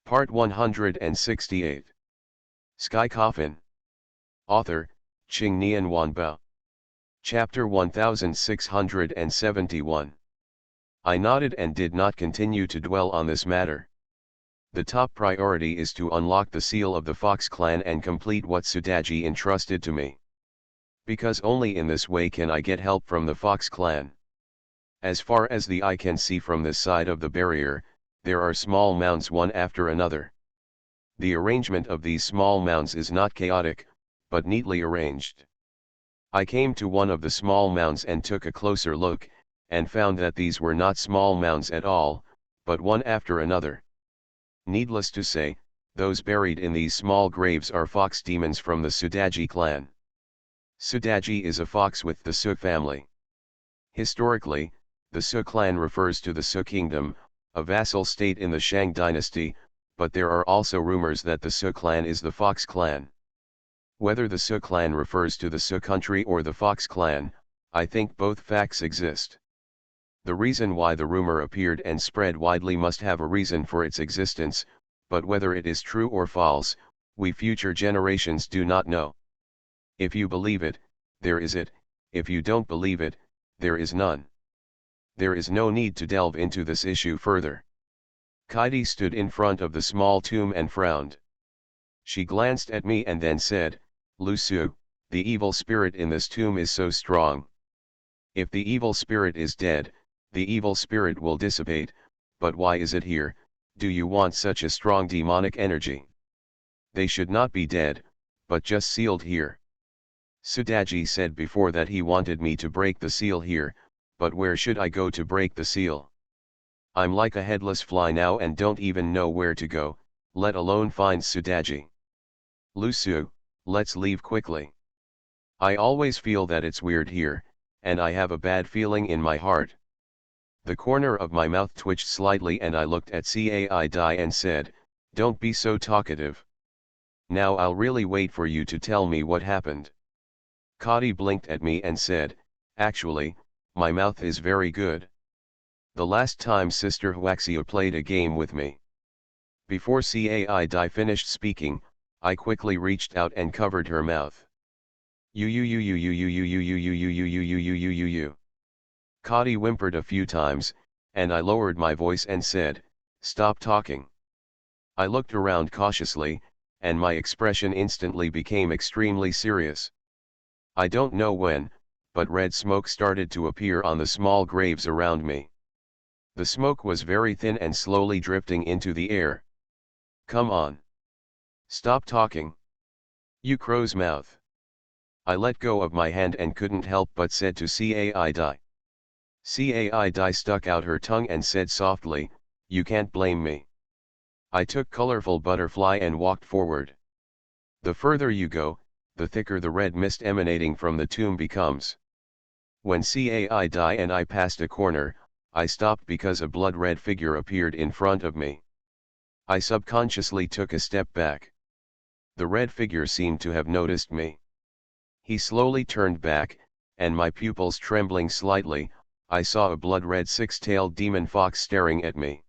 Part 168. Sky Coffin. Author, Qing Nian Wanbao. Chapter 1671. I nodded and did not continue to dwell on this matter. The top priority is to unlock the seal of the Fox clan and complete what Sudaji entrusted to me. Because only in this way can I get help from the Fox clan. As far as the eye can see from this side of the barrier, there are small mounds one after another. The arrangement of these small mounds is not chaotic, but neatly arranged. I came to one of the small mounds and took a closer look, and found that these were not small mounds at all, but one after another. Needless to say, those buried in these small graves are fox demons from the Sudaji clan. Sudaji is a fox with the Su family. Historically, the Su clan refers to the Su kingdom, a vassal state in the Shang dynasty, but there are also rumors that the Su clan is the Fox clan. Whether the Su clan refers to the Su country or the Fox clan, I think both facts exist. The reason why the rumor appeared and spread widely must have a reason for its existence, but whether it is true or false, we future generations do not know. If you believe it, there is it; if you don't believe it, there is none. There is no need to delve into this issue further. Kaidi stood in front of the small tomb and frowned. She glanced at me and then said, "Lu Su, the evil spirit in this tomb is so strong. If the evil spirit is dead, the evil spirit will dissipate, but why is it here? Do you want such a strong demonic energy? They should not be dead, but just sealed here." Sudaji said before that he wanted me to break the seal here, but where should I go to break the seal? I'm like a headless fly now and don't even know where to go, let alone find Sudaji. Lu Su, let's leave quickly. I always feel that it's weird here, and I have a bad feeling in my heart. The corner of my mouth twitched slightly and I looked at Cai Dai and said, "Don't be so talkative. Now I'll really wait for you to tell me what happened." Kadi blinked at me and said, "Actually, my mouth is very good. The last time Sister Huaxia played a game with me." Before Cai Dai finished speaking, I quickly reached out and covered her mouth. You. Kadi whimpered a few times, and I lowered my voice and said, "Stop talking." I looked around cautiously, and my expression instantly became extremely serious. I don't know when, but red smoke started to appear on the small graves around me. The smoke was very thin and slowly drifting into the air. "Come on. Stop talking. You crow's mouth." I let go of my hand and couldn't help but said to Cai Dai. Cai Dai stuck out her tongue and said softly, "You can't blame me." I took colorful butterfly and walked forward. The further you go, the thicker the red mist emanating from the tomb becomes. When Cai Dai and I passed a corner, I stopped because a blood-red figure appeared in front of me. I subconsciously took a step back. The red figure seemed to have noticed me. He slowly turned back, and my pupils trembling slightly, I saw a blood-red six-tailed demon fox staring at me.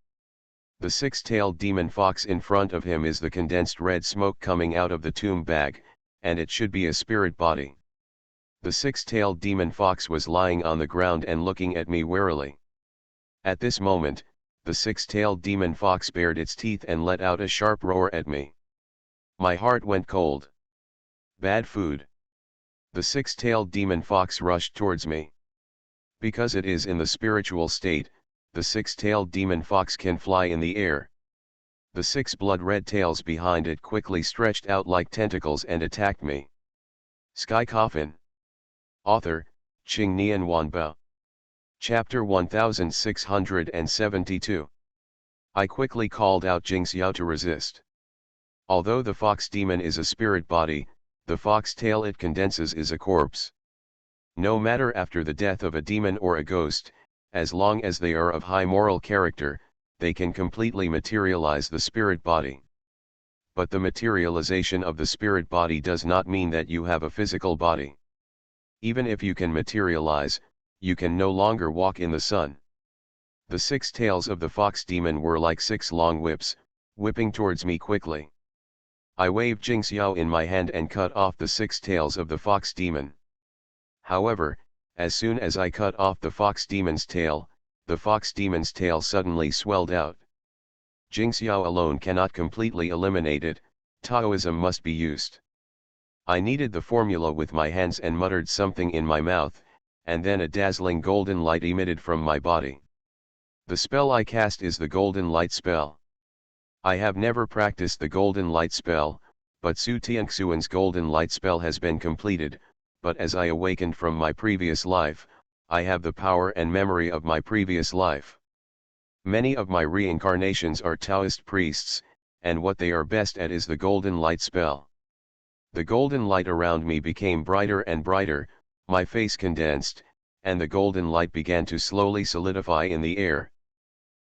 The six-tailed demon fox in front of him is the condensed red smoke coming out of the tomb bag, and it should be a spirit body. The six-tailed demon fox was lying on the ground and looking at me warily. At this moment, the six-tailed demon fox bared its teeth and let out a sharp roar at me. My heart went cold. Bad food. The six-tailed demon fox rushed towards me. Because it is in the spiritual state, the six-tailed demon fox can fly in the air. The six blood-red tails behind it quickly stretched out like tentacles and attacked me. Sky Coffin. Author, Qing Nian Wanbao. Chapter 1672. I quickly called out Jingxiao to resist. Although the fox demon is a spirit body, the fox tail it condenses is a corpse. No matter after the death of a demon or a ghost, as long as they are of high moral character, they can completely materialize the spirit body. But the materialization of the spirit body does not mean that you have a physical body. Even if you can materialize, you can no longer walk in the sun. The six tails of the fox demon were like six long whips, whipping towards me quickly. I waved Jingxiao in my hand and cut off the 6 tails of the fox demon. However, as soon as I cut off the fox demon's tail, the fox demon's tail suddenly swelled out. Jingxiao alone cannot completely eliminate it, Taoism must be used. I kneaded the formula with my hands and muttered something in my mouth, and then a dazzling golden light emitted from my body. The spell I cast is the golden light spell. I have never practiced the golden light spell, but Su Tianxuan's golden light spell has been completed, but as I awakened from my previous life, I have the power and memory of my previous life. Many of my reincarnations are Taoist priests, and what they are best at is the golden light spell. The golden light around me became brighter and brighter, my face condensed, and the golden light began to slowly solidify in the air.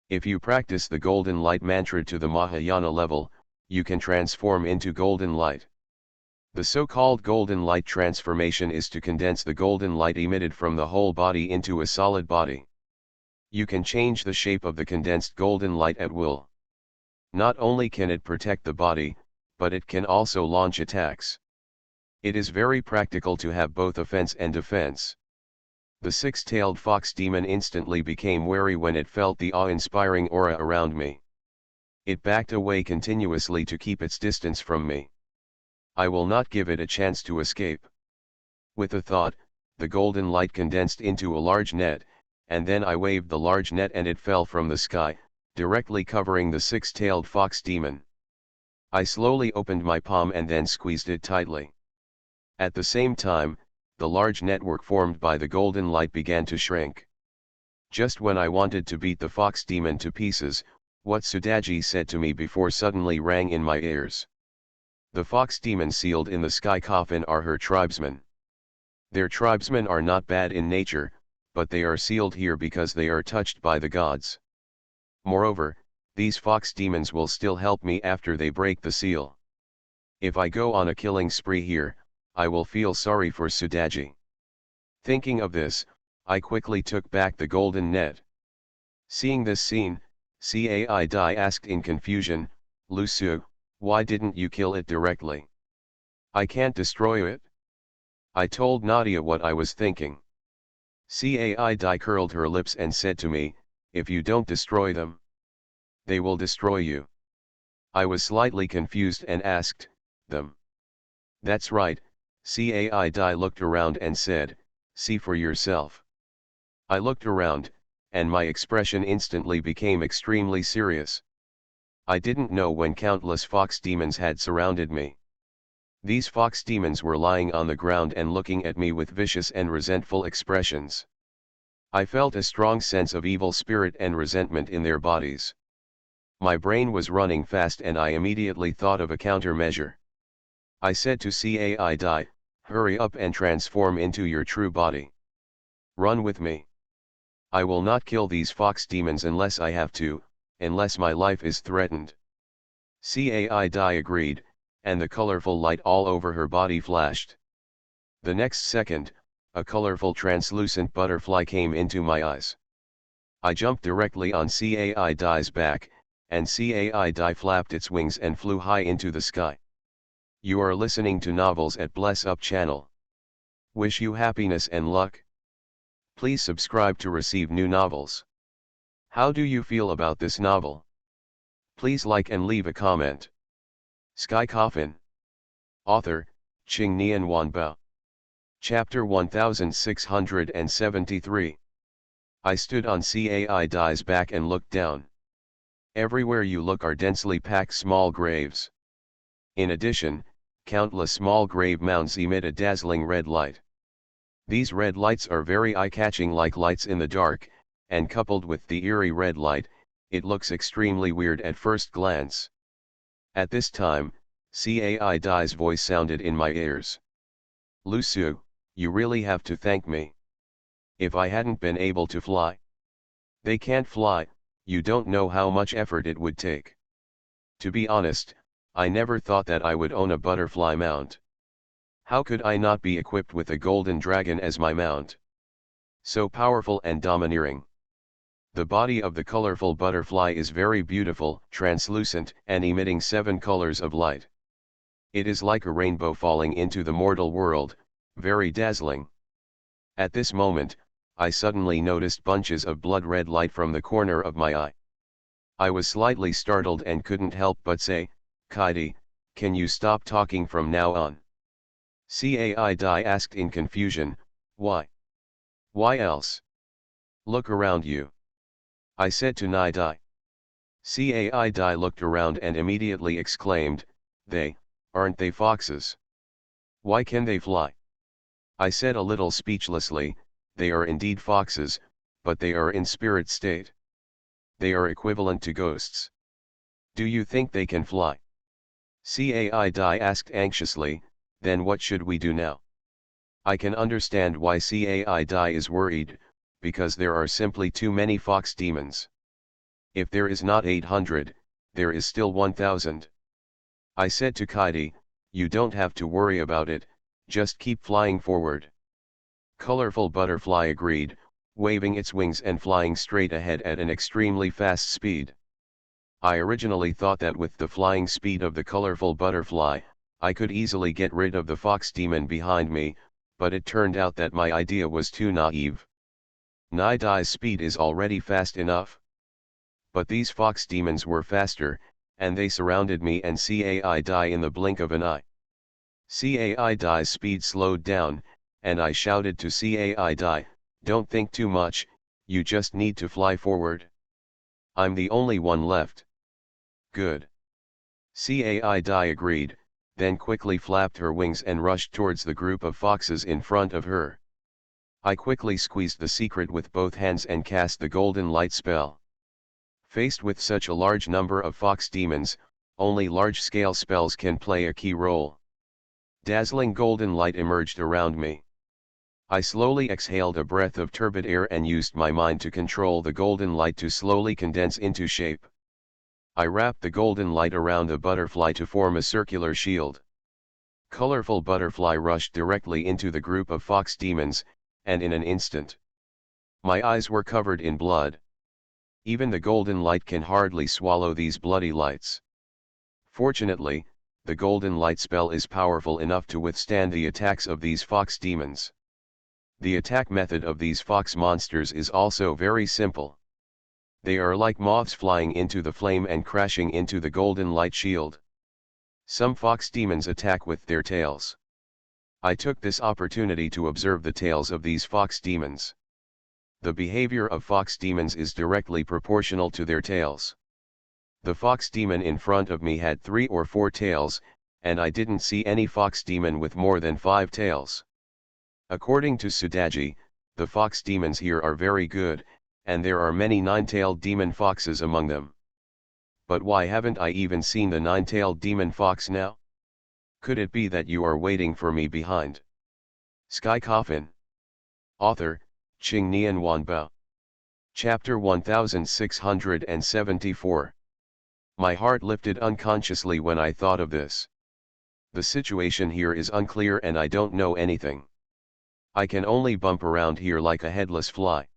If you practice the golden light mantra to the Mahayana level, you can transform into golden light. The so-called golden light transformation is to condense the golden light emitted from the whole body into a solid body. You can change the shape of the condensed golden light at will. Not only can it protect the body, but it can also launch attacks. It is very practical to have both offense and defense. The 6-tailed fox demon instantly became wary when it felt the awe-inspiring aura around me. It backed away continuously to keep its distance from me. I will not give it a chance to escape. With a thought, the golden light condensed into a large net, and then I waved the large net and it fell from the sky, directly covering the 6-tailed fox demon. I slowly opened my palm and then squeezed it tightly. At the same time, the large network formed by the golden light began to shrink. Just when I wanted to beat the fox demon to pieces, what Sudaji said to me before suddenly rang in my ears. The fox demon sealed in the sky coffin are her tribesmen. Their tribesmen are not bad in nature, but they are sealed here because they are touched by the gods. Moreover, these fox demons will still help me after they break the seal. If I go on a killing spree here, I will feel sorry for Sudaji. Thinking of this, I quickly took back the golden net. Seeing this scene, Cai Dai asked in confusion, "Lu Su, why didn't you kill it directly? I can't destroy it." I told Nadia what I was thinking. Cai Dai curled her lips and said to me, "If you don't destroy them, they will destroy you." I was slightly confused and asked, "Them?" "That's right," Cai Dai looked around and said, "See for yourself." I looked around, and my expression instantly became extremely serious. I didn't know when countless fox demons had surrounded me. These fox demons were lying on the ground and looking at me with vicious and resentful expressions. I felt a strong sense of evil spirit and resentment in their bodies. My brain was running fast and I immediately thought of a countermeasure. I said to Cai Dai, "Hurry up and transform into your true body. Run with me. I will not kill these fox demons unless I have to, unless my life is threatened." Cai Dai agreed, and the colorful light all over her body flashed. The next second, a colorful translucent butterfly came into my eyes. I jumped directly on Cai Dai's back, and Cai Dai flapped its wings and flew high into the sky. You are listening to Novels at Bless Up channel. Wish you happiness and luck. Please subscribe to receive new novels. How do you feel about this novel? Please like and leave a comment. Sky Coffin. Author, Qing Nian Wanbao. Chapter 1673. I stood on Cai Dai's back and looked down. Everywhere you look are densely packed small graves. In addition, countless small grave mounds emit a dazzling red light. These red lights are very eye-catching, like lights in the dark, and coupled with the eerie red light, it looks extremely weird at first glance. At this time, Cai Dai's voice sounded in my ears. "Lu Su, you really have to thank me. If I hadn't been able to fly..." "They can't fly, you don't know how much effort it would take. To be honest, I never thought that I would own a butterfly mount. How could I not be equipped with a golden dragon as my mount? So powerful and domineering. The body of the colorful butterfly is very beautiful, translucent, and emitting 7 colors of light. It is like a rainbow falling into the mortal world, very dazzling. At this moment, I suddenly noticed bunches of blood-red light from the corner of my eye. I was slightly startled and couldn't help but say, "Kaidi, can you stop talking from now on?" Cai asked in confusion, "Why? Why else? Look around you." I said to Nidai. Cai looked around and immediately exclaimed, aren't they foxes? Why can they fly?" I said a little speechlessly, "They are indeed foxes, but they are in spirit state. They are equivalent to ghosts. Do you think they can fly?" Cai asked anxiously, "Then what should we do now?" I can understand why Cai is worried, because there are simply too many fox demons. If there is not 800, there is still 1000. I said to Kaidi, "You don't have to worry about it, just keep flying forward." Colorful butterfly agreed, waving its wings and flying straight ahead at an extremely fast speed. I originally thought that with the flying speed of the colorful butterfly, I could easily get rid of the fox demon behind me, but it turned out that my idea was too naive. Nidai's speed is already fast enough. But these fox demons were faster, and they surrounded me and Cai in the blink of an eye. Cai's speed slowed down, and I shouted to Cai, "Don't think too much, you just need to fly forward. I'm the only one left." "Good." Cai agreed, then quickly flapped her wings and rushed towards the group of foxes in front of her. I quickly squeezed the secret with both hands and cast the golden light spell. Faced with such a large number of fox demons, only large-scale spells can play a key role. Dazzling golden light emerged around me. I slowly exhaled a breath of turbid air and used my mind to control the golden light to slowly condense into shape. I wrapped the golden light around the butterfly to form a circular shield. Colorful butterfly rushed directly into the group of fox demons, and in an instant, my eyes were covered in blood. Even the golden light can hardly swallow these bloody lights. Fortunately, the golden light spell is powerful enough to withstand the attacks of these fox demons. The attack method of these fox monsters is also very simple. They are like moths flying into the flame and crashing into the golden light shield. Some fox demons attack with their tails. I took this opportunity to observe the tails of these fox demons. The behavior of fox demons is directly proportional to their tails. The fox demon in front of me had 3 or 4 tails, and I didn't see any fox demon with more than 5 tails. According to Sudaji, the fox demons here are very good, and there are many 9-tailed demon foxes among them. But why haven't I even seen the 9-tailed demon fox now? Could it be that you are waiting for me behind? Sky Coffin. Author, Qing Nian Wanbao. Chapter 1674. My heart lifted unconsciously when I thought of this. The situation here is unclear and I don't know anything. I can only bump around here like a headless fly.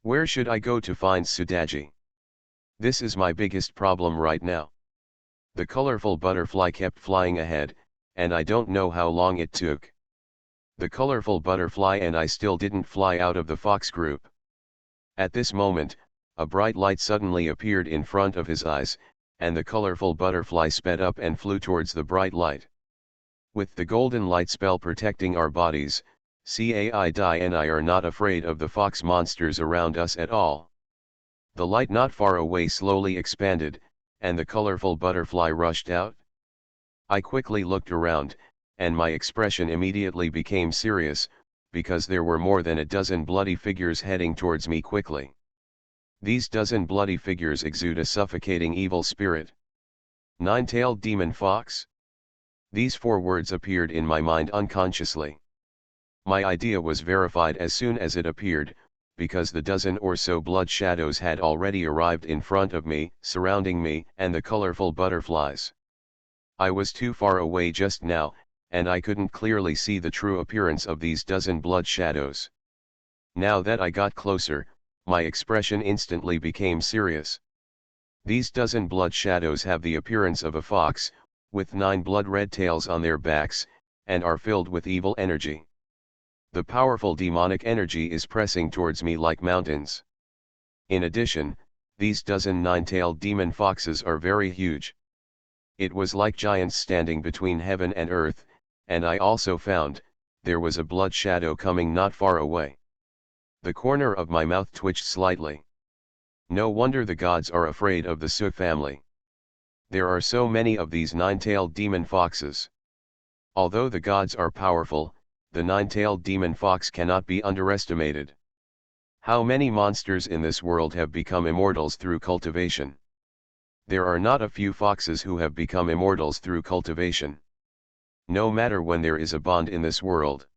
Where should I go to find Sudaji? This is my biggest problem right now. The colorful butterfly kept flying ahead, and I don't know how long it took. The colorful butterfly and I still didn't fly out of the fox group. At this moment, a bright light suddenly appeared in front of his eyes, and the colorful butterfly sped up and flew towards the bright light. With the golden light spell protecting our bodies, Cai and I are not afraid of the fox monsters around us at all. The light not far away slowly expanded, and the colorful butterfly rushed out. I quickly looked around, and my expression immediately became serious, because there were more than a dozen bloody figures heading towards me quickly. These dozen bloody figures exude a suffocating evil spirit. 9-tailed demon fox? These 4 words appeared in my mind unconsciously. My idea was verified as soon as it appeared, because the dozen or so blood shadows had already arrived in front of me, surrounding me and the colorful butterflies. I was too far away just now, and I couldn't clearly see the true appearance of these dozen blood shadows. Now that I got closer, My expression instantly became serious. These dozen blood shadows have the appearance of a fox, with 9 blood-red tails on their backs, and are filled with evil energy. The powerful demonic energy is pressing towards me like mountains. In addition, these dozen 9-tailed demon foxes are very huge. It was like giants standing between heaven and earth, and I also found, there was a blood shadow coming not far away. The corner of my mouth twitched slightly. No wonder the gods are afraid of the Su family. There are so many of these 9-tailed demon foxes. Although the gods are powerful, the 9-tailed demon fox cannot be underestimated. How many monsters in this world have become immortals through cultivation? There are not a few foxes who have become immortals through cultivation. No matter when there is a bond in this world.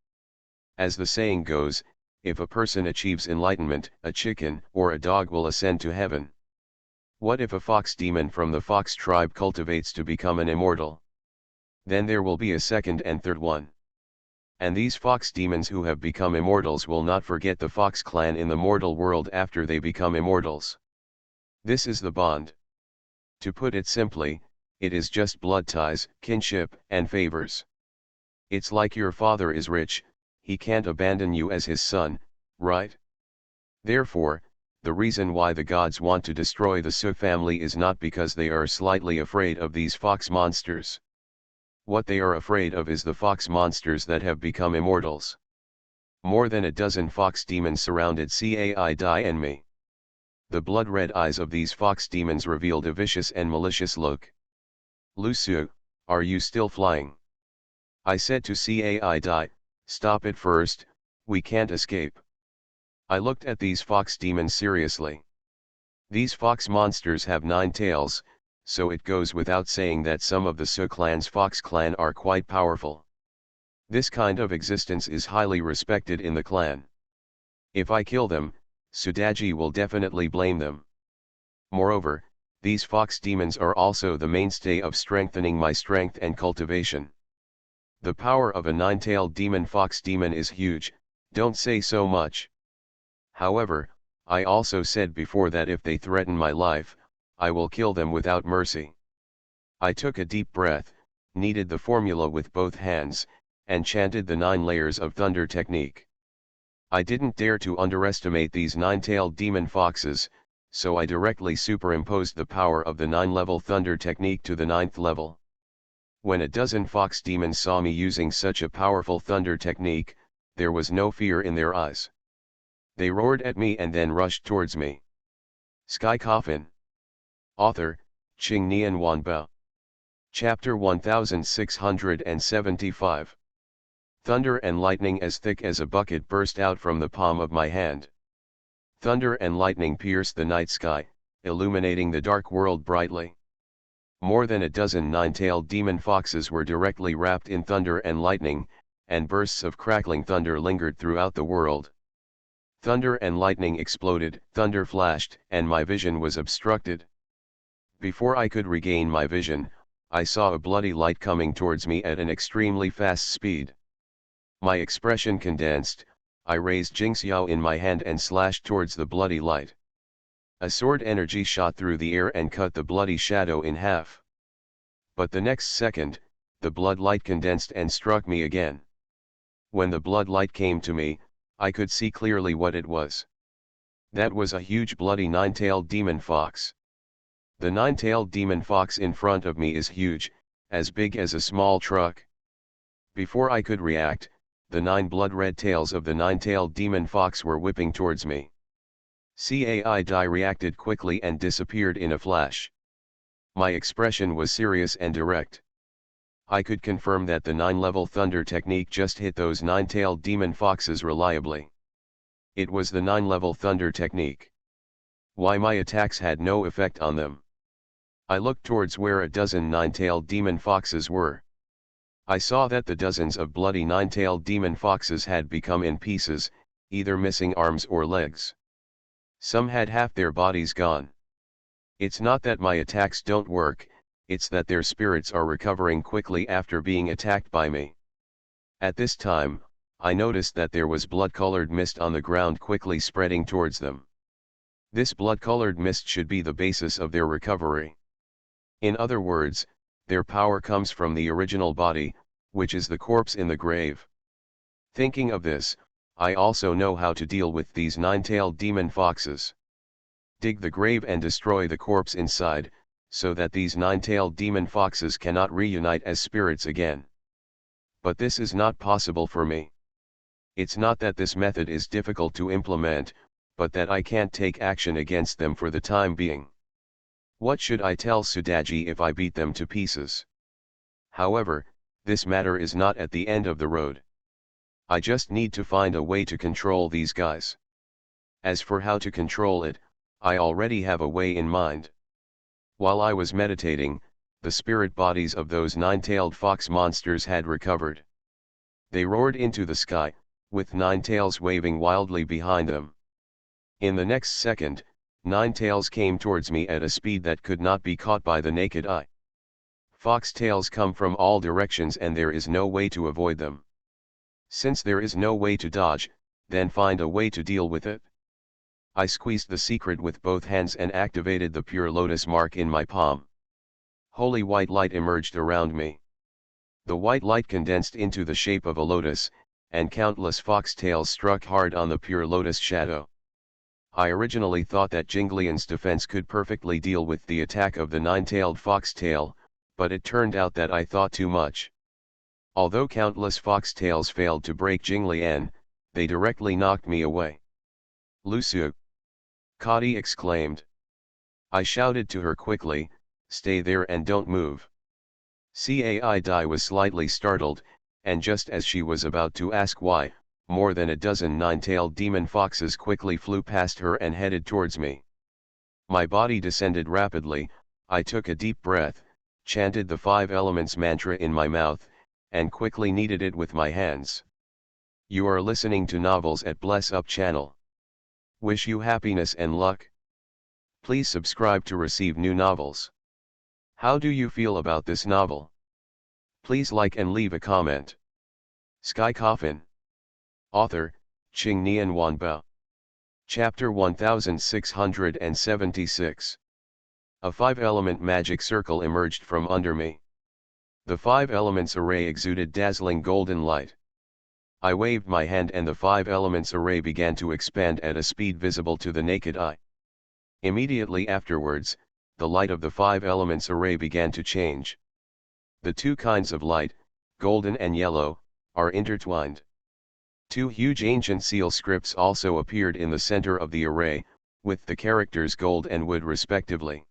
As the saying goes, if a person achieves enlightenment, a chicken or a dog will ascend to heaven. What if a fox demon from the fox tribe cultivates to become an immortal? Then there will be a second and third one. And these fox demons who have become immortals will not forget the fox clan in the mortal world after they become immortals. This is the bond. To put it simply, it is just blood ties, kinship, and favors. It's like your father is rich, he can't abandon you as his son, right? Therefore, the reason why the gods want to destroy the Su family is not because they are slightly afraid of these fox monsters. What they are afraid of is the fox monsters that have become immortals. More than a dozen fox demons surrounded Cai and me. The blood-red eyes of these fox demons revealed a vicious and malicious look. "Lusu, are you still flying?" I said to Cai, "Stop it first, we can't escape." I looked at these fox demons seriously. These fox monsters have 9 tails, so it goes without saying that some of the Su clan's fox clan are quite powerful. This kind of existence is highly respected in the clan. If I kill them, Sudaji will definitely blame them. Moreover, these fox demons are also the mainstay of strengthening my strength and cultivation. The power of a 9-tailed demon fox demon is huge, don't say so much. However, I also said before that if they threaten my life, I will kill them without mercy. I took a deep breath, kneaded the formula with both hands, and chanted the 9 layers of thunder technique. I didn't dare to underestimate these 9-tailed demon foxes, so I directly superimposed the power of the 9-level thunder technique to the 9th level. When a dozen fox demons saw me using such a powerful thunder technique, there was no fear in their eyes. They roared at me and then rushed towards me. Sky Coffin. Author, Qing Nian Wanbao. Chapter 1675. Thunder and lightning as thick as a bucket burst out from the palm of my hand. Thunder and lightning pierced the night sky, illuminating the dark world brightly. More than a dozen 9-tailed demon foxes were directly wrapped in thunder and lightning, and bursts of crackling thunder lingered throughout the world. Thunder and lightning exploded, thunder flashed, and my vision was obstructed. Before I could regain my vision, I saw a bloody light coming towards me at an extremely fast speed. My expression condensed, I raised Jingxiao in my hand and slashed towards the bloody light. A sword energy shot through the air and cut the bloody shadow in half. But the next second, the blood light condensed and struck me again. When the blood light came to me, I could see clearly what it was. That was a huge bloody 9-tailed demon fox. The 9-tailed demon fox in front of me is huge, as big as a small truck. Before I could react, the 9 blood-red tails of the 9-tailed demon fox were whipping towards me. Cai reacted quickly and disappeared in a flash. My expression was serious and direct. I could confirm that the 9-level thunder technique just hit those 9-tailed demon foxes reliably. It was the 9-level thunder technique. Why my attacks had no effect on them? I looked towards where a dozen 9-tailed demon foxes were. I saw that the dozens of bloody 9-tailed demon foxes had become in pieces, either missing arms or legs. Some had half their bodies gone. It's not that my attacks don't work, it's that their spirits are recovering quickly after being attacked by me. At this time, I noticed that there was blood-colored mist on the ground quickly spreading towards them. This blood-colored mist should be the basis of their recovery. In other words, their power comes from the original body, which is the corpse in the grave. Thinking of this, I also know how to deal with these nine-tailed demon foxes. Dig the grave and destroy the corpse inside, so that these nine-tailed demon foxes cannot reunite as spirits again. But this is not possible for me. It's not that this method is difficult to implement, but that I can't take action against them for the time being. What should I tell Sudaji if I beat them to pieces? However, this matter is not at the end of the road. I just need to find a way to control these guys. As for how to control it, I already have a way in mind. While I was meditating, the spirit bodies of those nine-tailed fox monsters had recovered. They roared into the sky, with nine tails waving wildly behind them. In the next second, nine tails came towards me at a speed that could not be caught by the naked eye. Fox tails come from all directions and there is no way to avoid them. Since there is no way to dodge, then find a way to deal with it. I squeezed the secret with both hands and activated the pure lotus mark in my palm. Holy white light emerged around me. The white light condensed into the shape of a lotus, and countless fox tails struck hard on the pure lotus shadow. I originally thought that Jinglian's defense could perfectly deal with the attack of the nine-tailed foxtail, but it turned out that I thought too much. Although countless foxtails failed to break Jinglian, they directly knocked me away. Lusu! Kadi exclaimed. I shouted to her quickly, stay there and don't move. Cai Dai was slightly startled, and just as she was about to ask why, more than a dozen nine-tailed demon foxes quickly flew past her and headed towards me. My body descended rapidly, I took a deep breath, chanted the 5 elements mantra in my mouth, and quickly kneaded it with my hands. You are listening to Novels at Bless Up channel. Wish you happiness and luck. Please subscribe to receive new novels. How do you feel about this novel? Please like and leave a comment. Sky Coffin. Author, Qing Nian Wanbao. Chapter 1676. A 5-element magic circle emerged from under me. The 5 elements array exuded dazzling golden light. I waved my hand and the 5 elements array began to expand at a speed visible to the naked eye. Immediately afterwards, the light of the 5 elements array began to change. The two kinds of light, golden and yellow, are intertwined. 2 huge ancient seal scripts also appeared in the center of the array, with the characters gold and wood respectively.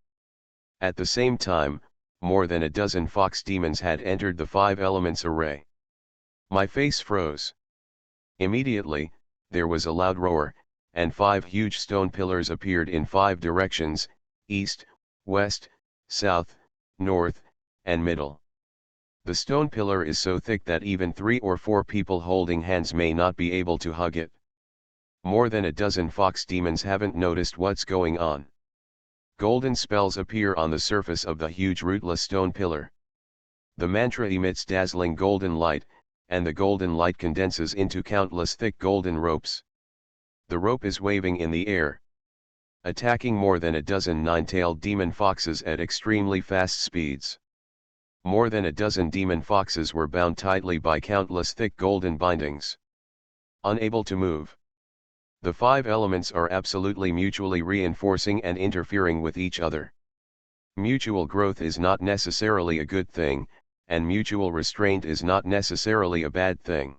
At the same time, more than a dozen fox demons had entered the 5 elements array. My face froze. Immediately, there was a loud roar, and 5 huge stone pillars appeared in 5 directions, east, west, south, north, and middle. The stone pillar is so thick that even 3 or 4 people holding hands may not be able to hug it. More than a dozen fox demons haven't noticed what's going on. Golden spells appear on the surface of the huge rootless stone pillar. The mantra emits dazzling golden light, and the golden light condenses into countless thick golden ropes. The rope is waving in the air, attacking more than a dozen nine-tailed demon foxes at extremely fast speeds. More than a dozen demon foxes were bound tightly by countless thick golden bindings. Unable to move. The 5 elements are absolutely mutually reinforcing and interfering with each other. Mutual growth is not necessarily a good thing, and mutual restraint is not necessarily a bad thing.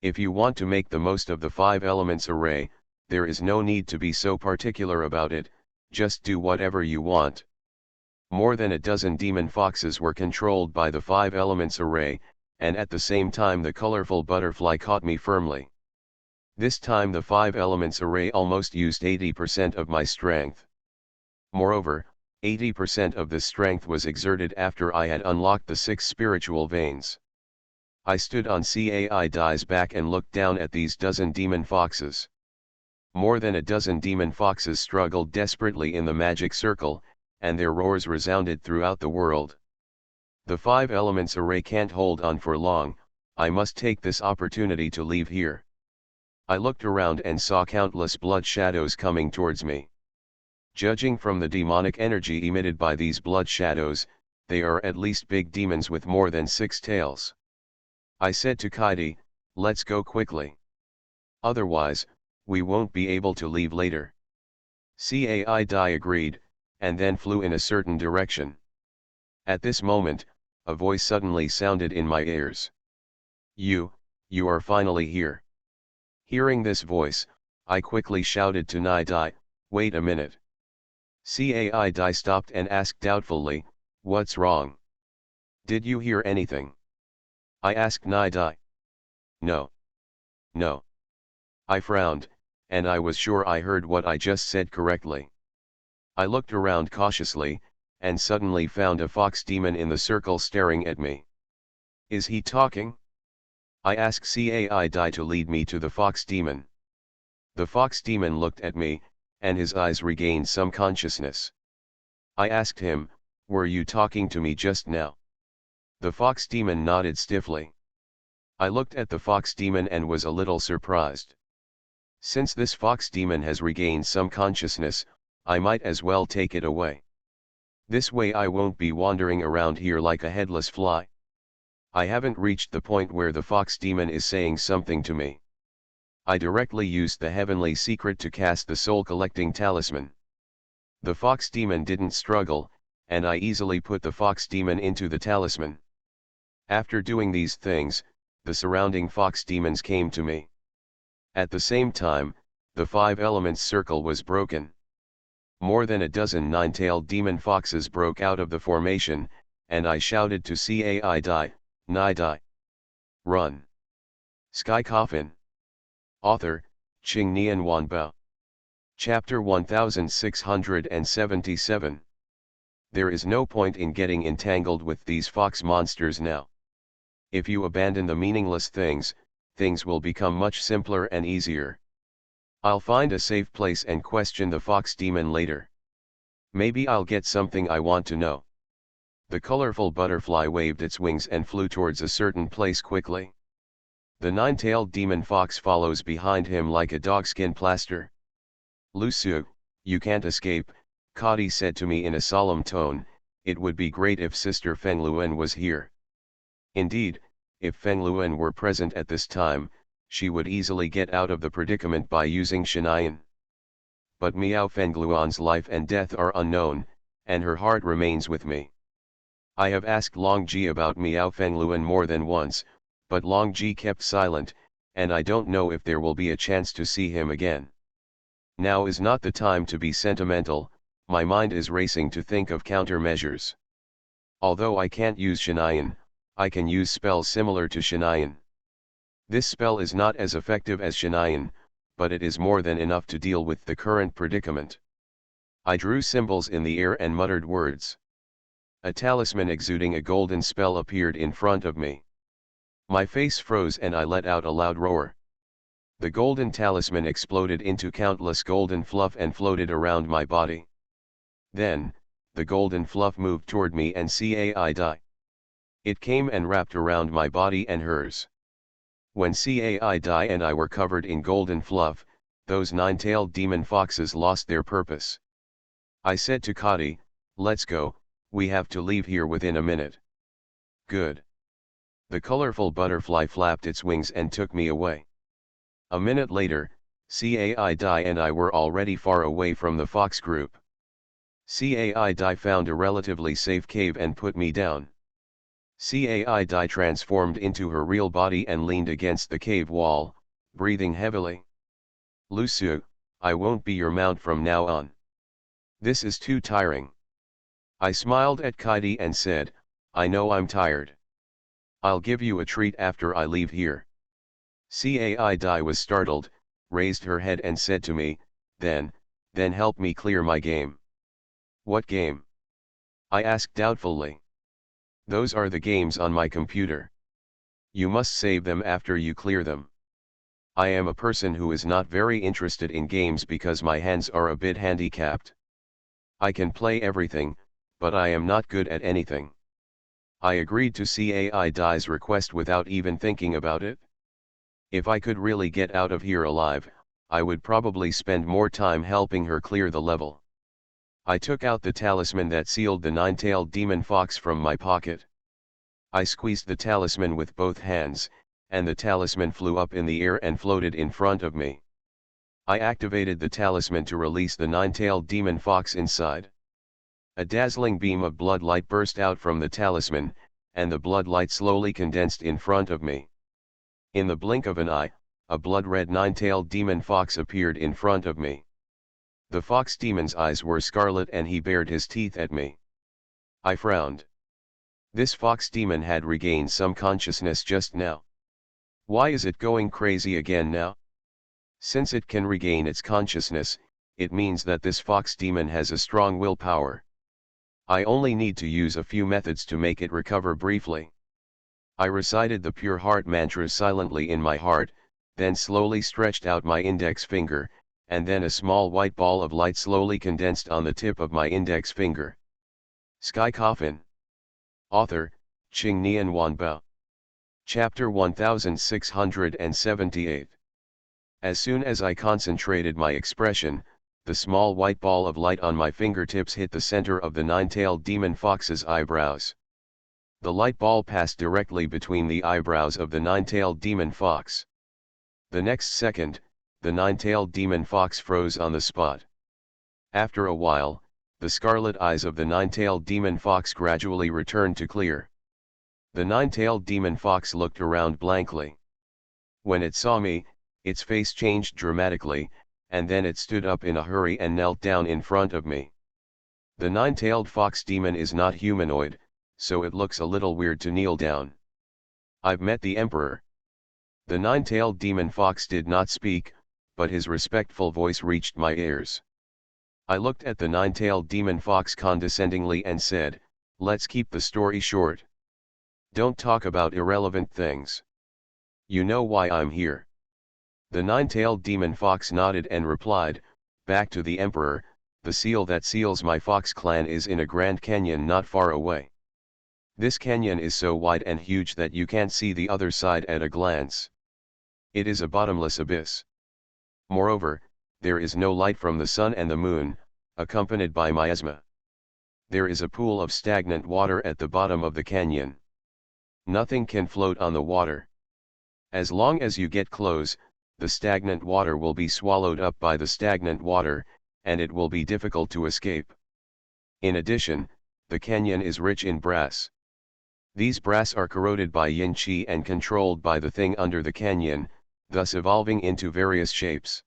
If you want to make the most of the 5 elements array, there is no need to be so particular about it, just do whatever you want. More than a dozen demon foxes were controlled by the 5 elements array, and at the same time the colorful butterfly caught me firmly. This time the 5 elements array almost used 80% of my strength. Moreover, 80% of the strength was exerted after I had unlocked the 6 spiritual veins. I stood on Cai Dai's back and looked down at these dozen demon foxes. More than a dozen demon foxes struggled desperately in the magic circle, and their roars resounded throughout the world. The 5 elements array can't hold on for long, I must take this opportunity to leave here. I looked around and saw countless blood shadows coming towards me. Judging from the demonic energy emitted by these blood shadows, they are at least big demons with more than 6 tails. I said to Kaidi, let's go quickly. Otherwise, we won't be able to leave later. Caidi agreed, and then flew in a certain direction. At this moment, a voice suddenly sounded in my ears. You are finally here. Hearing this voice, I quickly shouted to Nidai, wait a minute. Caidi stopped and asked doubtfully, what's wrong? Did you hear anything? I asked Nidai. No. I frowned, and I was sure I heard what I just said correctly. I looked around cautiously, and suddenly found a fox demon in the circle staring at me. Is he talking? I asked Caidi to lead me to the fox demon. The fox demon looked at me, and his eyes regained some consciousness. I asked him, were you talking to me just now? The fox demon nodded stiffly. I looked at the fox demon and was a little surprised. Since this fox demon has regained some consciousness, I might as well take it away. This way I won't be wandering around here like a headless fly. I haven't reached the point where the fox demon is saying something to me. I directly used the heavenly secret to cast the soul-collecting talisman. The fox demon didn't struggle, and I easily put the fox demon into the talisman. After doing these things, the surrounding fox demons came to me. At the same time, the 5 elements circle was broken. More than a dozen 9-tailed demon foxes broke out of the formation, and I shouted to Caidi, Nidai. Run. Sky Coffin. Author, Qing Nian Wanbao. Chapter 1677. There is no point in getting entangled with these fox monsters now. If you abandon the meaningless things, things will become much simpler and easier. I'll find a safe place and question the fox demon later. Maybe I'll get something I want to know. The colorful butterfly waved its wings and flew towards a certain place quickly. The 9-tailed demon fox follows behind him like a dogskin plaster. Lusu, you can't escape, Kadi said to me in a solemn tone. It would be great if Sister Fengluan was here. Indeed, if Fengluan were present at this time, she would easily get out of the predicament by using Shinayan. But Miao Fengluan's life and death are unknown, and her heart remains with me. I have asked Longji about Miao Fengluan more than once, but Longji kept silent, and I don't know if there will be a chance to see him again. Now is not the time to be sentimental, my mind is racing to think of countermeasures. Although I can't use Shinayan, I can use spells similar to Shinayan. This spell is not as effective as Shinayan, but it is more than enough to deal with the current predicament. I drew symbols in the air and muttered words. A talisman exuding a golden spell appeared in front of me. My face froze and I let out a loud roar. The golden talisman exploded into countless golden fluff and floated around my body. Then, the golden fluff moved toward me and Caidi. It came and wrapped around my body and hers. When Caidi and I were covered in golden fluff, those 9-tailed demon foxes lost their purpose. I said to Kadi, let's go, we have to leave here within a minute. Good. The colorful butterfly flapped its wings and took me away. A minute later, Caidi and I were already far away from the fox group. Caidi found a relatively safe cave and put me down. Caidi transformed into her real body and leaned against the cave wall, breathing heavily. Lusu, I won't be your mount from now on. This is too tiring. I smiled at Kaidi and said, I know I'm tired. I'll give you a treat after I leave here. Caidi was startled, raised her head and said to me, then help me clear my game. What game? I asked doubtfully. Those are the games on my computer. You must save them after you clear them. I am a person who is not very interested in games because my hands are a bit handicapped. I can play everything, but I am not good at anything. I agreed to Caidi's request without even thinking about it. If I could really get out of here alive, I would probably spend more time helping her clear the level. I took out the talisman that sealed the nine-tailed demon fox from my pocket. I squeezed the talisman with both hands, and the talisman flew up in the air and floated in front of me. I activated the talisman to release the nine-tailed demon fox inside. A dazzling beam of blood light burst out from the talisman, and the blood light slowly condensed in front of me. In the blink of an eye, a blood-red nine-tailed demon fox appeared in front of me. The fox demon's eyes were scarlet and he bared his teeth at me. I frowned. This fox demon had regained some consciousness just now. Why is it going crazy again now? Since it can regain its consciousness, it means that this fox demon has a strong willpower. I only need to use a few methods to make it recover briefly. I recited the pure heart mantra silently in my heart, then slowly stretched out my index finger, and then a small white ball of light slowly condensed on the tip of my index finger. Sky Coffin. Author, Ching Nian Wanbao. Chapter 1678. As soon as I concentrated my expression, the small white ball of light on my fingertips hit the center of the nine-tailed demon fox's eyebrows. The light ball passed directly between the eyebrows of the nine-tailed demon fox. The next second, the nine-tailed demon fox froze on the spot. After a while, the scarlet eyes of the nine-tailed demon fox gradually returned to clear. The nine-tailed demon fox looked around blankly. When it saw me, its face changed dramatically, and then it stood up in a hurry and knelt down in front of me. The nine-tailed fox demon is not humanoid, so it looks a little weird to kneel down. I've met the Emperor. The nine-tailed demon fox did not speak, but his respectful voice reached my ears. I looked at the nine-tailed demon fox condescendingly and said, "Let's keep the story short. Don't talk about irrelevant things. You know why I'm here." The nine-tailed demon fox nodded and replied, "Back to the Emperor, the seal that seals my fox clan is in a grand canyon not far away. This canyon is so wide and huge that you can't see the other side at a glance. It is a bottomless abyss. Moreover, there is no light from the sun and the moon, accompanied by miasma. There is a pool of stagnant water at the bottom of the canyon. Nothing can float on the water. As long as you get close, the stagnant water will be swallowed up by the stagnant water, and it will be difficult to escape. In addition, the canyon is rich in brass. These brass are corroded by yin qi and controlled by the thing under the canyon, thus evolving into various shapes.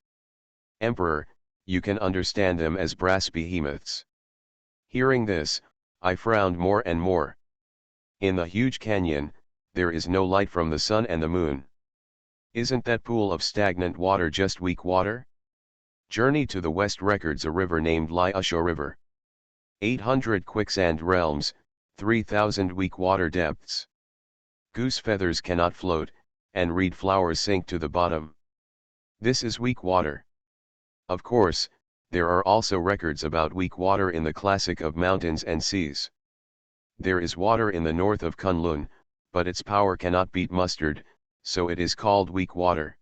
Emperor, you can understand them as brass behemoths." Hearing this, I frowned more and more. In the huge canyon, there is no light from the sun and the moon. Isn't that pool of stagnant water just weak water? Journey to the west records a river named Liusho River. 800 quicksand realms, 3,000 weak water depths. Goose feathers cannot float, and reed flowers sink to the bottom. This is weak water. Of course, there are also records about weak water in the classic of mountains and seas. There is water in the north of Kunlun, but its power cannot beat mustard, so it is called weak water.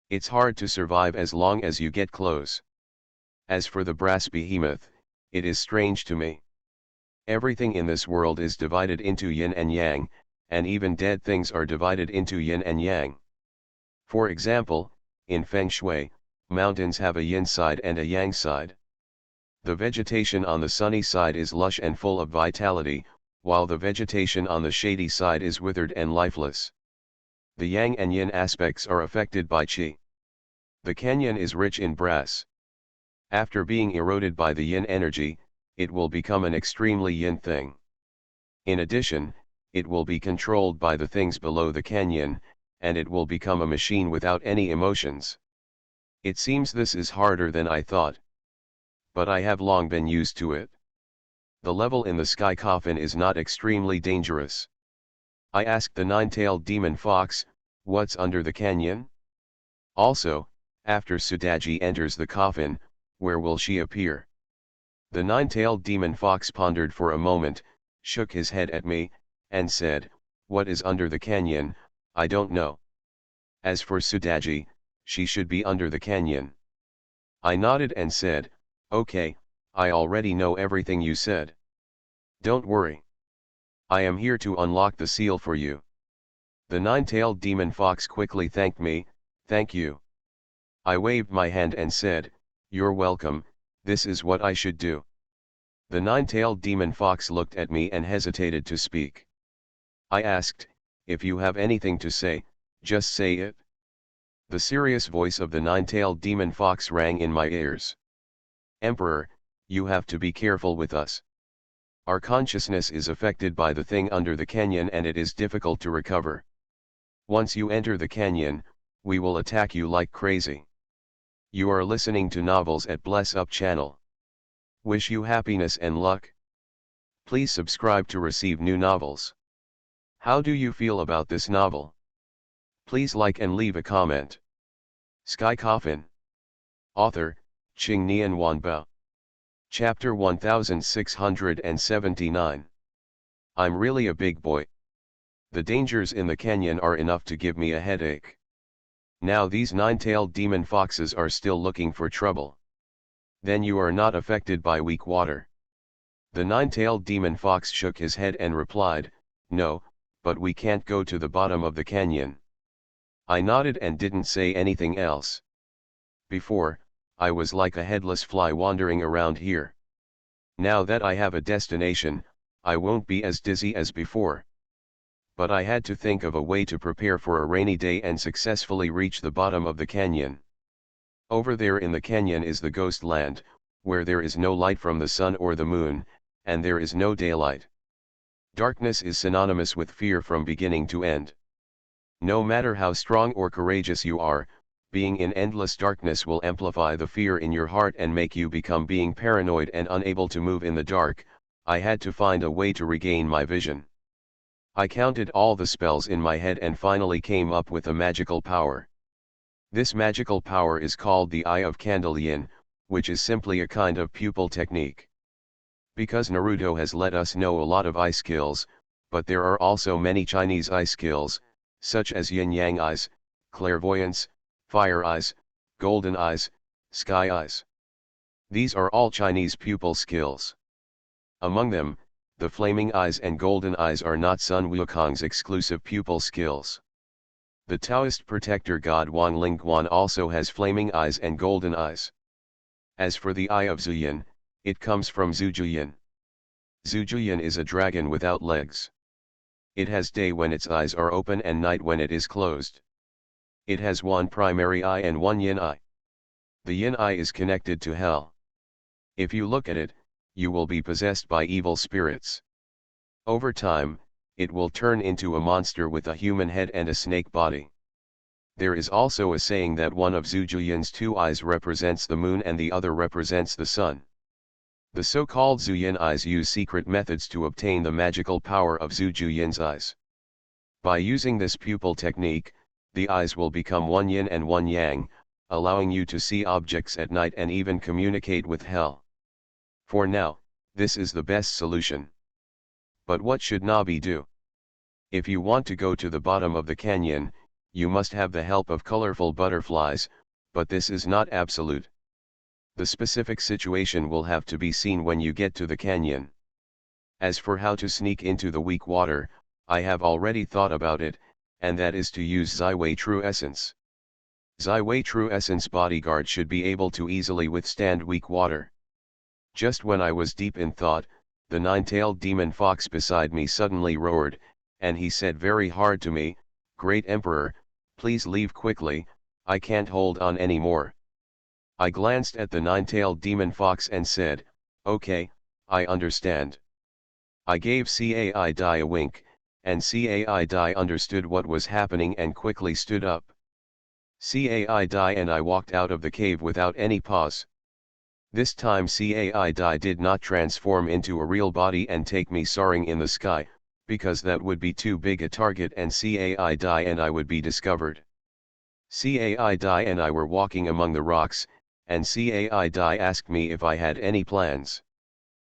It's hard to survive as long as you get close. As for the brass behemoth, it is strange to me. Everything in this world is divided into yin and yang, and even dead things are divided into yin and yang. For example, in Feng Shui, mountains have a yin side and a yang side. The vegetation on the sunny side is lush and full of vitality, while the vegetation on the shady side is withered and lifeless. The yang and yin aspects are affected by qi. The canyon is rich in brass. After being eroded by the yin energy, it will become an extremely yin thing. In addition, it will be controlled by the things below the canyon, and it will become a machine without any emotions. It seems this is harder than I thought. But I have long been used to it. The level in the sky coffin is not extremely dangerous. I asked the nine-tailed demon fox, "What's under the canyon?" Also, after Sudaji enters the coffin, where will she appear? The nine-tailed demon fox pondered for a moment, shook his head at me, and said, "What is under the canyon, I don't know. As for Sudaji, she should be under the canyon." I nodded and said, "Okay, I already know everything you said. Don't worry. I am here to unlock the seal for you. The nine-tailed demon fox quickly thanked me. Thank you. I waved my hand and said, you're welcome, this is what I should do. The nine-tailed demon fox looked at me and hesitated to speak. I asked, if you have anything to say, just say it. The serious voice of the nine-tailed demon fox rang in my ears. Emperor, you have to be careful with us. Our consciousness is affected by the thing under the canyon and it is difficult to recover. Once you enter the canyon, we will attack you like crazy. You are listening to novels at Bless Up channel. Wish you happiness and luck. Please subscribe to receive new novels. How do you feel about this novel? Please like and leave a comment. Sky Coffin. Author, Ching Nian Wanbao. Chapter 1679. I'm really a big boy. The dangers in the canyon are enough to give me a headache. Now these nine-tailed demon foxes are still looking for trouble. Then you are not affected by weak water. The nine-tailed demon fox shook his head and replied, no, but we can't go to the bottom of the canyon. I nodded and didn't say anything else. Before, I was like a headless fly wandering around here. Now that I have a destination, I won't be as dizzy as before. But I had to think of a way to prepare for a rainy day and successfully reach the bottom of the canyon. Over there in the canyon is the ghost land, where there is no light from the sun or the moon, and there is no daylight. Darkness is synonymous with fear from beginning to end. No matter how strong or courageous you are, being in endless darkness will amplify the fear in your heart and make you become being paranoid and unable to move in the dark. I had to find a way to regain my vision. I counted all the spells in my head and finally came up with a magical power. This magical power is called the Eye of Candle Yin, which is simply a kind of pupil technique. Because Naruto has let us know a lot of eye skills, but there are also many Chinese eye skills, such as yin-yang eyes, clairvoyance, fire eyes, golden eyes, sky eyes. These are all Chinese pupil skills. Among them, the flaming eyes and golden eyes are not Sun Wukong's exclusive pupil skills. The Taoist protector god Wang Lingguan also has flaming eyes and golden eyes. As for the Eye of Zuyin, it comes from Zhujuyin. Zhujuyin is a dragon without legs. It has day when its eyes are open and night when it is closed. It has one primary eye and one yin eye. The yin eye is connected to hell. If you look at it, you will be possessed by evil spirits. Over time, it will turn into a monster with a human head and a snake body. There is also a saying that one of Zhujuyin's two eyes represents the moon and the other represents the sun. The so-called Zuyin eyes use secret methods to obtain the magical power of Zhujuyin's eyes. By using this pupil technique, the eyes will become one yin and one yang, allowing you to see objects at night and even communicate with hell. For now, this is the best solution. But what should Nabi do? If you want to go to the bottom of the canyon, you must have the help of colorful butterflies, but this is not absolute. The specific situation will have to be seen when you get to the canyon. As for how to sneak into the weak water, I have already thought about it, and that is to use Zaiwei True Essence. Zaiwei True Essence bodyguard should be able to easily withstand weak water. Just when I was deep in thought, the nine-tailed demon fox beside me suddenly roared, and he said very hard to me, "Great Emperor, please leave quickly, I can't hold on anymore." I glanced at the nine-tailed demon fox and said, "Okay, I understand." I gave Cai Dai a wink, and Cai Dai understood what was happening and quickly stood up. Cai Dai and I walked out of the cave without any pause. This time Cai Dai did not transform into a real body and take me soaring in the sky, because that would be too big a target and Cai Dai and I would be discovered. Cai Dai and I were walking among the rocks, and Cai Dai asked me if I had any plans.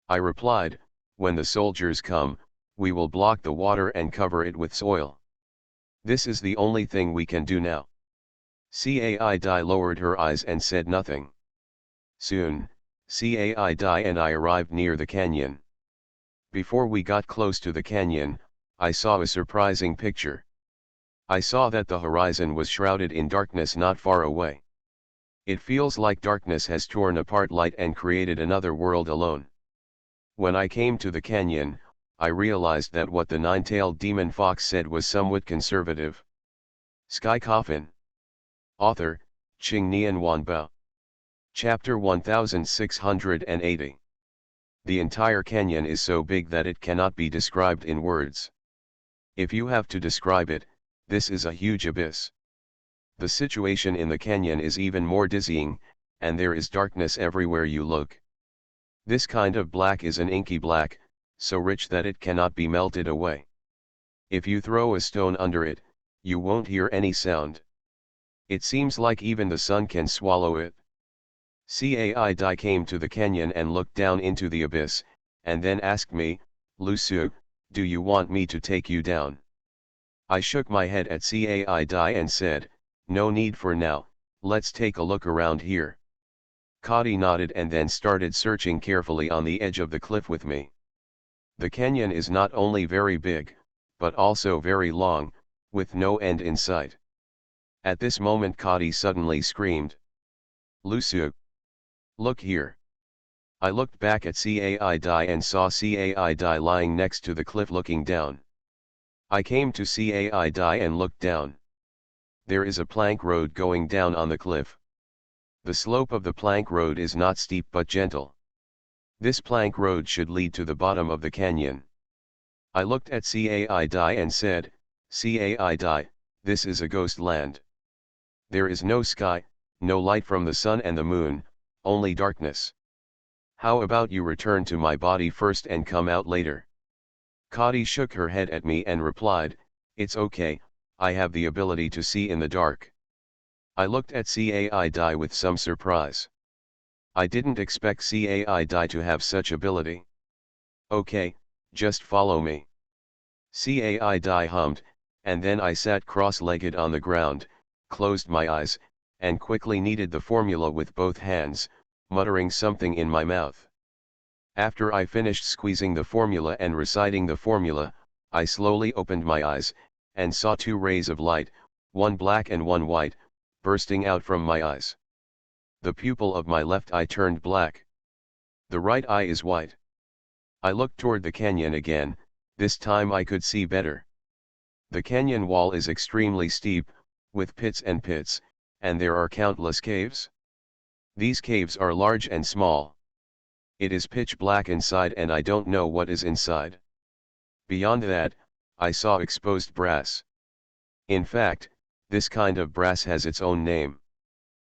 I replied, "When the soldiers come, we will block the water and cover it with soil. This is the only thing we can do now." Cai Dai lowered her eyes and said nothing. Soon, Cai and I arrived near the canyon. Before we got close to the canyon, I saw a surprising picture. I saw that the horizon was shrouded in darkness not far away. It feels like darkness has torn apart light and created another world alone. When I came to the canyon, I realized that what the nine-tailed demon fox said was somewhat conservative. Sky Coffin. Author, Qing Nian Wanbao. Chapter 1680. The entire canyon is so big that it cannot be described in words. If you have to describe it, this is a huge abyss. The situation in the canyon is even more dizzying, and there is darkness everywhere you look. This kind of black is an inky black, so rich that it cannot be melted away. If you throw a stone under it, you won't hear any sound. It seems like even the sun can swallow it. Cai came to the canyon and looked down into the abyss, and then asked me, "Lu Su, do you want me to take you down?" I shook my head at Cai and said, "No need for now, let's take a look around here." Kadi nodded and then started searching carefully on the edge of the cliff with me. The canyon is not only very big, but also very long, with no end in sight. At this moment Kadi suddenly screamed, "Lu Su! Look here!" I looked back at Cai and saw Cai lying next to the cliff looking down. I came to Cai and looked down. There is a plank road going down on the cliff. The slope of the plank road is not steep but gentle. This plank road should lead to the bottom of the canyon. I looked at Cai and said, "Cai, this is a ghost land. There is no sky, no light from the sun and the moon, only darkness. How about you return to my body first and come out later?" Kadi shook her head at me and replied, "It's okay, I have the ability to see in the dark." I looked at Cai with some surprise. I didn't expect Cai to have such ability. "Okay, just follow me." Cai hummed, and then I sat cross-legged on the ground, closed my eyes, and quickly kneaded the formula with both hands, muttering something in my mouth. After I finished squeezing the formula and reciting the formula, I slowly opened my eyes, and saw two rays of light, one black and one white, bursting out from my eyes. The pupil of my left eye turned black. The right eye is white. I looked toward the canyon again, this time I could see better. The canyon wall is extremely steep, with pits, and there are countless caves. These caves are large and small. It is pitch black inside and I don't know what is inside. Beyond that, I saw exposed brass. In fact, this kind of brass has its own name.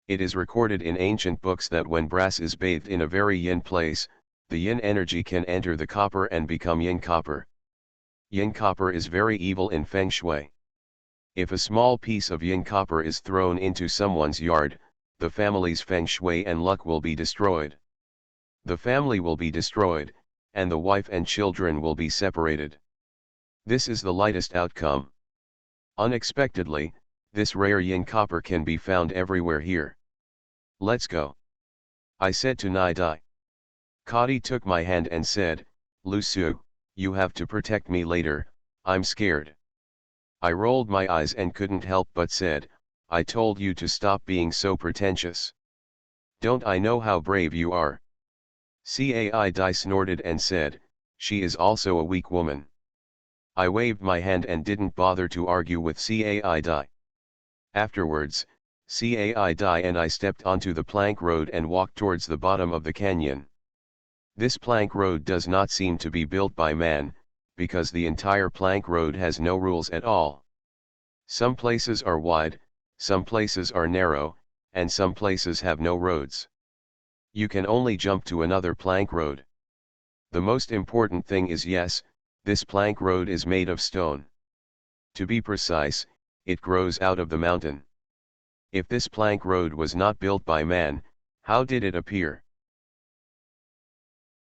It is recorded in ancient books that when brass is bathed in a very yin place, the yin energy can enter the copper and become yin copper. Yin copper is very evil in feng shui. If a small piece of yin copper is thrown into someone's yard, the family's feng shui and luck will be destroyed. The family will be destroyed, and the wife and children will be separated. This is the lightest outcome. Unexpectedly, this rare yin copper can be found everywhere here. Let's go, I said to Nidai. Kadi took my hand and said, "Lu Su, you have to protect me later, I'm scared." I rolled my eyes and couldn't help but said, "I told you to stop being so pretentious. Don't I know how brave you are?" Cai snorted and said, "She is also a weak woman." I waved my hand and didn't bother to argue with Cai. Afterwards, Cai and I stepped onto the plank road and walked towards the bottom of the canyon. This plank road does not seem to be built by man, because the entire plank road has no rules at all. Some places are wide, some places are narrow, and some places have no roads. You can only jump to another plank road. The most important thing is yes, this plank road is made of stone. To be precise, it grows out of the mountain. If this plank road was not built by man, how did it appear?